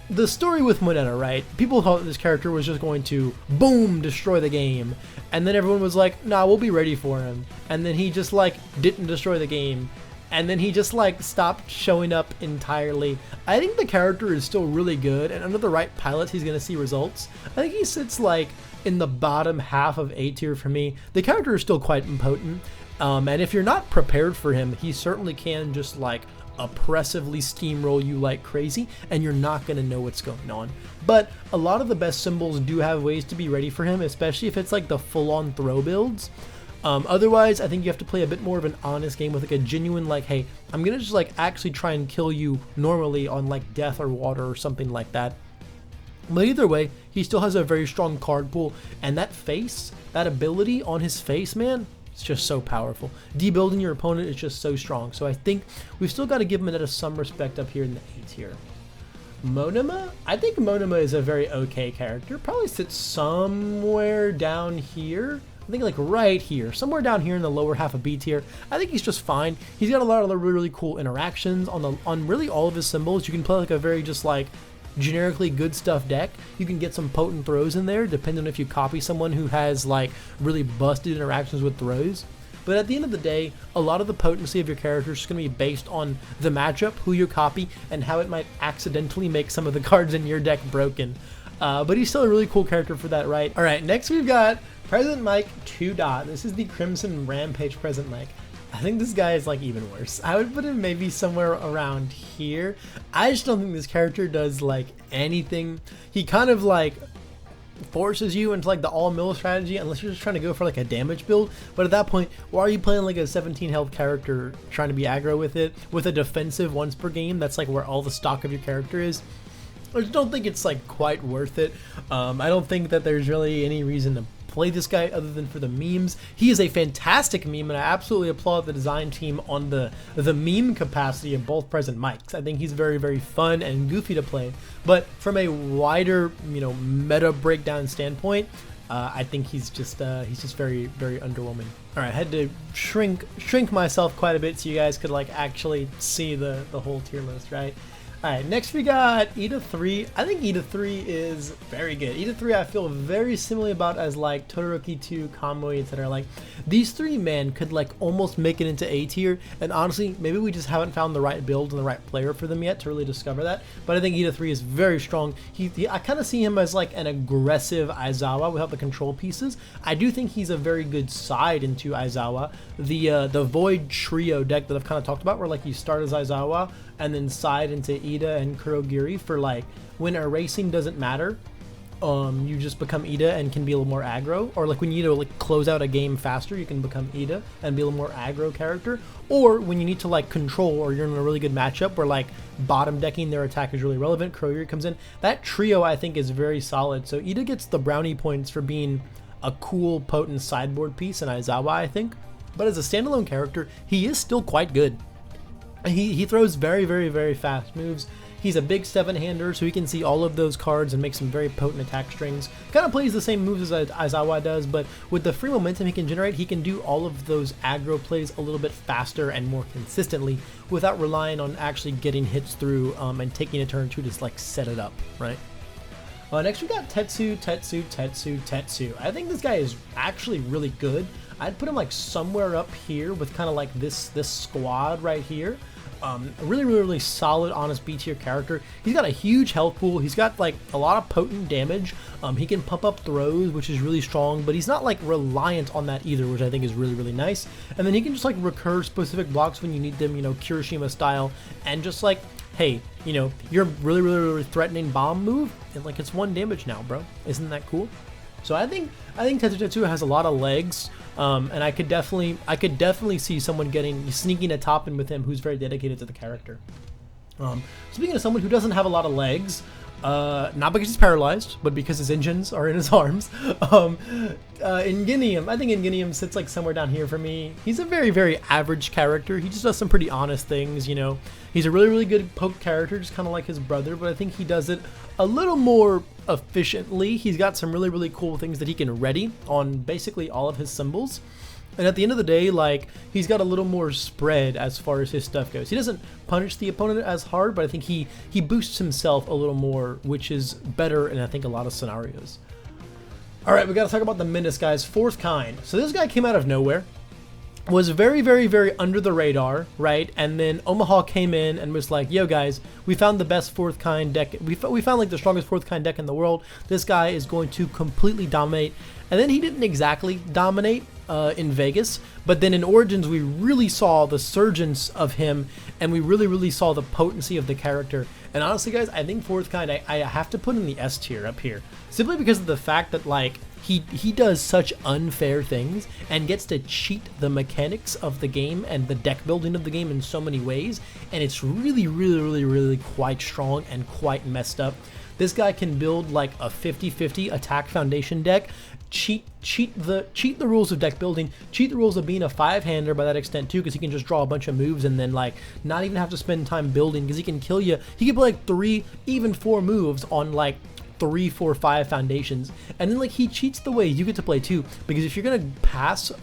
Speaker 1: the story with Moneta, right? People thought this character was just going to, boom, destroy the game. And then everyone was like, nah, we'll be ready for him. And then he just like didn't destroy the game. And then he just like stopped showing up entirely. I think the character is still really good, and under the right pilots, he's going to see results. I think he sits like in the bottom half of A tier for me. The character is still quite impotent. And if you're not prepared for him, he certainly can just like oppressively steamroll you like crazy, and you're not going to know what's going on. But a lot of the best symbols do have ways to be ready for him, especially if it's like the full-on throw builds. Otherwise, I think you have to play a bit more of an honest game with like a genuine like, hey, I'm going to just like actually try and kill you normally on like death or water or something like that. But either way, he still has a very strong card pool, and that face, that ability on his face, man, it's just so powerful. Debuilding your opponent is just so strong. So I think we've still got to give Minetto some respect up here in the A tier. Monoma? I think Monoma is a very okay character. Probably sits somewhere down here. I think like right here. Somewhere down here in the lower half of B tier. I think he's just fine. He's got a lot of really cool interactions on really all of his symbols. You can play like a very just like generically good stuff deck. You can get some potent throws in there depending on if you copy someone who has like really busted interactions with throws. But at the end of the day, a lot of the potency of your character is going to be based on the matchup, who you copy, and how it might accidentally make some of the cards in your deck broken. But he's still a really cool character for that, right? Alright, next we've got President Mike 2. This is the Crimson Rampage President Mike. I think this guy is like even worse. I would put him maybe somewhere around here. I just don't think this character does like anything. He kind of like forces you into like the all mill strategy unless you're just trying to go for like a damage build. But at that point, why are you playing like a 17 health character trying to be aggro with it with a defensive once per game? That's like where all the stock of your character is. I just don't think it's like quite worth it. I don't think that there's really any reason to play this guy other than for the memes. He is a fantastic meme, and I absolutely applaud the design team on the meme capacity of both President Mikes. I think he's very fun and goofy to play, but from a wider, you know, meta breakdown standpoint, I think he's just very underwhelming. All right, I had to shrink myself quite a bit so you guys could like actually see the whole tier list, right? Alright, next we got Ida 3. I think Ida 3 is very good. Ida 3 I feel very similarly about as like Todoroki 2, Conway, etc. Like, these three men could like almost make it into A tier, and honestly, maybe we just haven't found the right build and the right player for them yet to really discover that. But I think Ida 3 is very strong. I kind of see him as like an aggressive Izawa without the control pieces. I do think he's a very good side into Izawa. The Void Trio deck that I've kind of talked about, where like you start as Izawa and then side into Ida and Kurogiri for like when erasing doesn't matter. You just become Ida and can be a little more aggro, or like when you need to like close out a game faster, you can become Ida and be a little more aggro character, or when you need to like control or you're in a really good matchup where like bottom decking their attack is really relevant, Kurogiri comes in. That trio I think is very solid, so Ida gets the brownie points for being a cool potent sideboard piece in Izawa, I think, but as a standalone character he is still quite good. He throws very, very, very fast moves. He's a big 7-hander, so he can see all of those cards and make some very potent attack strings. Kind of plays the same moves as Izawa does, but with the free momentum he can generate, he can do all of those aggro plays a little bit faster and more consistently without relying on actually getting hits through and taking a turn to just like set it up, right? Next we got Tetsu. I think this guy is actually really good. I'd put him like somewhere up here with kind of like this squad right here. Really solid, honest B tier character. He's got a huge health pool. He's got like a lot of potent damage. He can pump up throws, which is really strong, but he's not like reliant on that either, which I think is really nice. And then he can just like recur specific blocks when you need them, you know, Kiroshima style, and just like, hey, you know, you're really threatening bomb move, and like it's 1 damage now, bro. Isn't that cool? So I think Tetsu has a lot of legs, and I could definitely see someone sneaking a top in with him who's very dedicated to the character. Speaking of someone who doesn't have a lot of legs, not because he's paralyzed, but because his engines are in his arms. Ingenium. I think Ingenium sits like somewhere down here for me. He's a very average character. He just does some pretty honest things, you know. He's a really good poke character, just kind of like his brother, but I think he does it a little more efficiently. He's got some really cool things that he can ready on basically all of his symbols. And at the end of the day, like, he's got a little more spread as far as his stuff goes. He doesn't punish the opponent as hard, but I think he boosts himself a little more, which is better in, I think, a lot of scenarios. All right, we got to talk about the Menace guys. 4th kind. So this guy came out of nowhere, was very under the radar, right? And then Omaha came in and was like, yo guys, we found the best 4th kind deck. We found like the strongest 4th kind deck in the world. This guy is going to completely dominate. And then he didn't exactly dominate in Vegas, but then in Origins we really saw the surgence of him, and we really saw the potency of the character. And honestly guys, I think 4th kind, I have to put in the S tier up here, simply because of the fact that like he does such unfair things and gets to cheat the mechanics of the game and the deck building of the game in so many ways, and it's really quite strong and quite messed up. This guy can build like a 50-50 attack foundation deck, cheat the rules of deck building, cheat the rules of being a 5-hander by that extent too, because he can just draw a bunch of moves and then like not even have to spend time building, because he can kill you. He can play like 3, even 4 moves on like 3, 4, 5 foundations, and then like he cheats the way you get to play too, because if you're gonna pass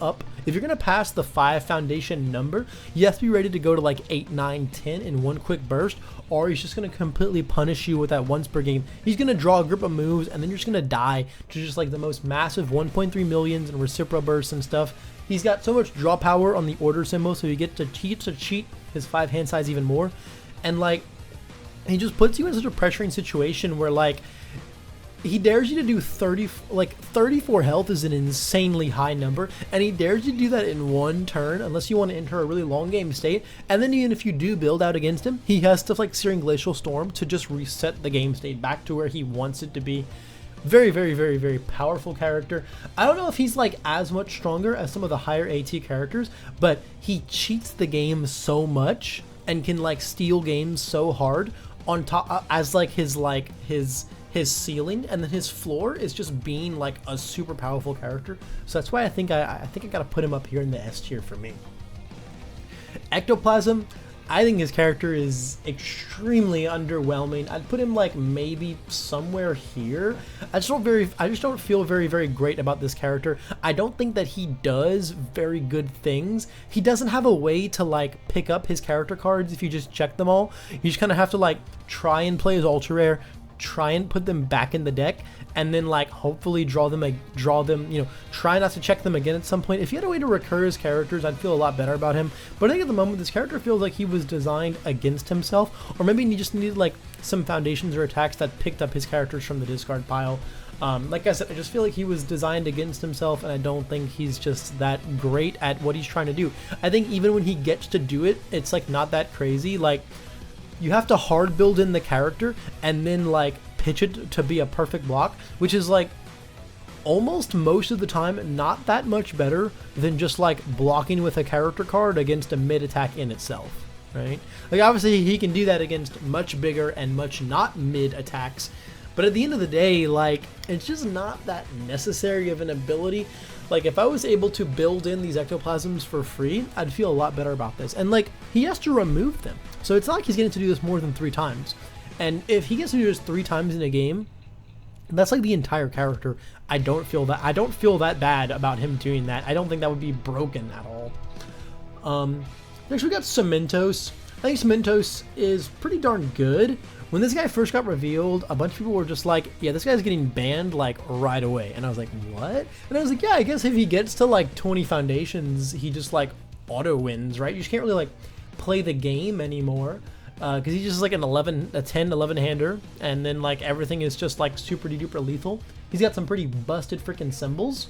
Speaker 1: the 5 foundation number, you have to be ready to go to like 8, 9, 10 in one quick burst, or he's just gonna completely punish you with that once per game. He's gonna draw a grip of moves, and then you're just gonna die to just like the most massive 1.3 millions and reciprocal bursts and stuff. He's got so much draw power on the order symbol, so he gets to cheat his 5 hand size even more, and like he just puts you in such a pressuring situation where like he dares you to do 34 health is an insanely high number, and he dares you to do that in 1 turn unless you want to enter a really long game state. And then even if you do build out against him, he has stuff like Searing Glacial Storm to just reset the game state back to where he wants it to be. Very powerful character. I don't know if he's like as much stronger as some of the higher AT characters, but he cheats the game so much and can like steal games so hard on top as like his ceiling, and then his floor is just being like a super powerful character. So that's why I think I gotta put him up here in the S tier for me. Ectoplasm, I think his character is extremely underwhelming. I'd put him like maybe somewhere here. I just don't feel very great about this character. I don't think that he does very good things. He doesn't have a way to like pick up his character cards if you just check them all. You just kind of have to like try and play his ultra rare, try and put them back in the deck, and then like hopefully draw them, you know, try not to check them again at some point. If you had a way to recur his characters, I'd feel a lot better about him. But I think at the moment this character feels like he was designed against himself, or maybe he just needed like some foundations or attacks that picked up his characters from the discard pile. Like I said, I just feel like he was designed against himself, and I don't think he's just that great at what he's trying to do. I think even when he gets to do it, it's like not that crazy. Like, you have to hard build in the character and then like pitch it to be a perfect block, which is like almost most of the time not that much better than just like blocking with a character card against a mid attack in itself, right? Like obviously he can do that against much bigger and much not mid attacks, but at the end of the day, like, it's just not that necessary of an ability. Like, if I was able to build in these ectoplasms for free, I'd feel a lot better about this. And like, he has to remove them, so it's not like he's getting to do this more than 3 times. And if he gets to do this 3 times in a game, that's like the entire character. I don't feel that bad about him doing that. I don't think that would be broken at all. Next we got Cementos. I think Cementos is pretty darn good. When this guy first got revealed, a bunch of people were just like, yeah, this guy's getting banned like right away. And I was like, what? And I was like, yeah, I guess if he gets to like 20 foundations, he just like auto wins, right? You just can't really like play the game anymore. Because he's just like a 10, 11 hander, and then like everything is just like super duper lethal. He's got some pretty busted freaking symbols.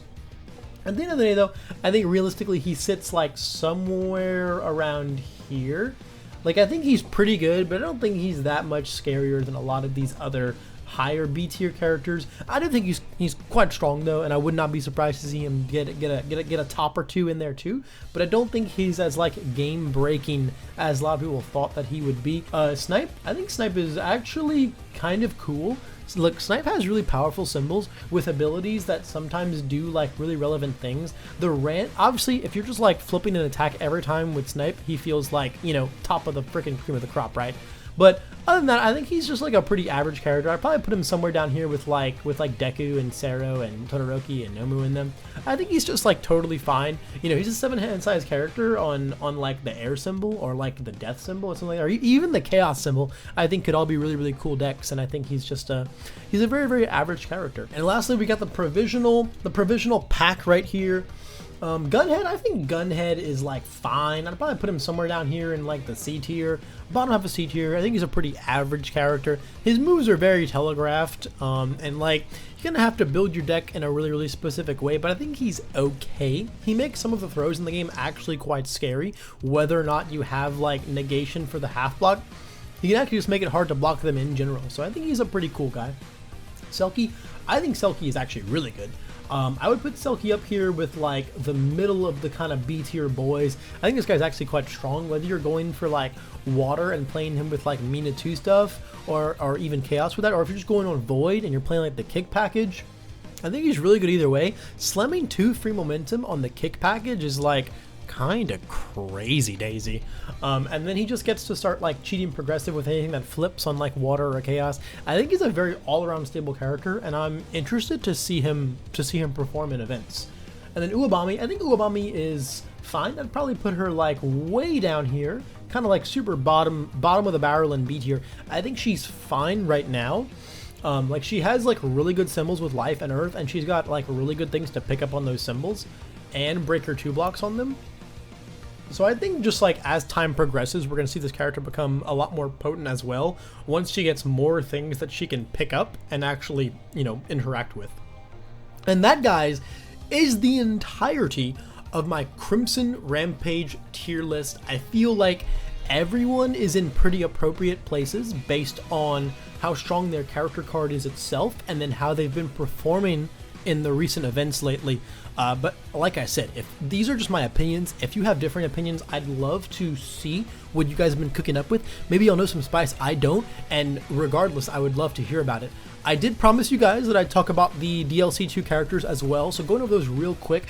Speaker 1: At the end of the day though, I think realistically he sits like somewhere around here. Like, I think he's pretty good, but I don't think he's that much scarier than a lot of these other higher B tier characters. I do think he's quite strong though, and I would not be surprised to see him get a top or 2 in there too. But I don't think he's as like game breaking as a lot of people thought that he would be. Snipe, I think Snipe is actually kind of cool. So look, Snipe has really powerful symbols with abilities that sometimes do like really relevant things. The rant, obviously, if you're just like flipping an attack every time with Snipe, he feels like, you know, top of the freaking cream of the crop, right? But other than that, I think he's just like a pretty average character. I'd probably put him somewhere down here with like Deku and Cerro and Todoroki and Nomu in them. I think he's just like totally fine. You know, he's a 7-hand size character on like the air symbol or like the death symbol or something like that, or even the chaos symbol. I think could all be really cool decks, and I think he's just he's a very average character. And lastly, we got the provisional pack right here. Gunhead, I think Gunhead is like fine. I'd probably put him somewhere down here in like the C tier, bottom half of C tier. I think he's a pretty average character. His moves are very telegraphed, and like you're gonna have to build your deck in a really specific way, but I think he's okay. He makes some of the throws in the game actually quite scary, whether or not you have like negation for the half block. You can actually just make it hard to block them in general, so I think he's a pretty cool guy. Selkie, I think Selkie is actually really good. I would put Selkie up here with like the middle of the kind of B tier boys. I think this guy's actually quite strong, whether you're going for like water and playing him with like Mina 2 stuff, or even chaos with that, or if you're just going on void and you're playing like the kick package. I think he's really good either way. Slamming 2 free momentum on the kick package is like kind of crazy daisy. And then he just gets to start like cheating progressive with anything that flips on like water or chaos. I think he's a very all-around stable character, and I'm interested to see him perform in events. And then Uwabami, I think Uwabami is fine. I'd probably put her like way down here, kind of like super bottom of the barrel in B tier. I think she's fine right now. Like she has like really good symbols with life and earth, and she's got like really good things to pick up on those symbols and break her 2 blocks on them. So I think just like as time progresses, we're going to see this character become a lot more potent as well, once she gets more things that she can pick up and actually, you know, interact with. And that, guys, is the entirety of my Crimson Rampage tier list. I feel like everyone is in pretty appropriate places based on how strong their character card is itself, and then how they've been performing in the recent events lately. But like I said, if these are just my opinions, if you have different opinions, I'd love to see what you guys have been cooking up with. Maybe you'll know some spice I don't, and regardless, I would love to hear about it. I did promise you guys that I'd talk about the DLC 2 characters as well, so going over those real quick.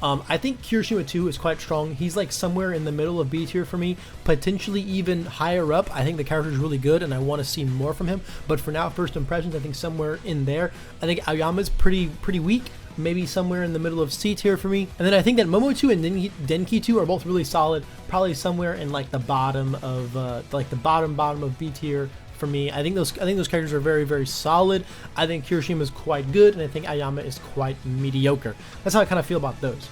Speaker 1: I think Kiroshima 2 is quite strong. He's like somewhere in the middle of B tier for me, potentially even higher up. I think the character is really good, and I want to see more from him. But for now, first impressions, I think somewhere in there. I think Aoyama's pretty weak, maybe somewhere in the middle of C tier for me. And then I think that Momo 2 and Denki 2 are both really solid, probably somewhere in like the bottom of bottom of B tier for me. I think those characters are very solid. I think Kiroshima is quite good, and I think Aoyama is quite mediocre. That's how I kind of feel about those.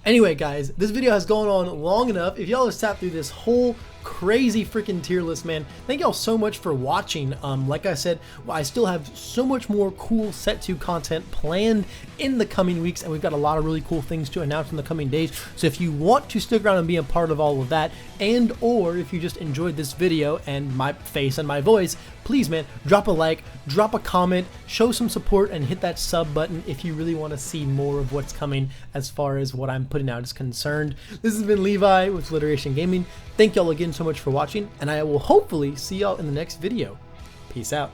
Speaker 1: Anyway, guys, this video has gone on long enough. If y'all have sat through this whole crazy freaking tier list, man, thank y'all so much for watching. Like I said, I still have so much more cool set 2 content planned in the coming weeks, and we've got a lot of really cool things to announce in the coming days. So if you want to stick around and be a part of all of that, and or if you just enjoyed this video and my face and my voice, please, man, drop a like, drop a comment, show some support, and hit that sub button if you really want to see more of what's coming as far as what I'm putting out is concerned. This has been Levi with Alliteration Gaming. Thank y'all again so much for watching, and I will hopefully see y'all in the next video. Peace out.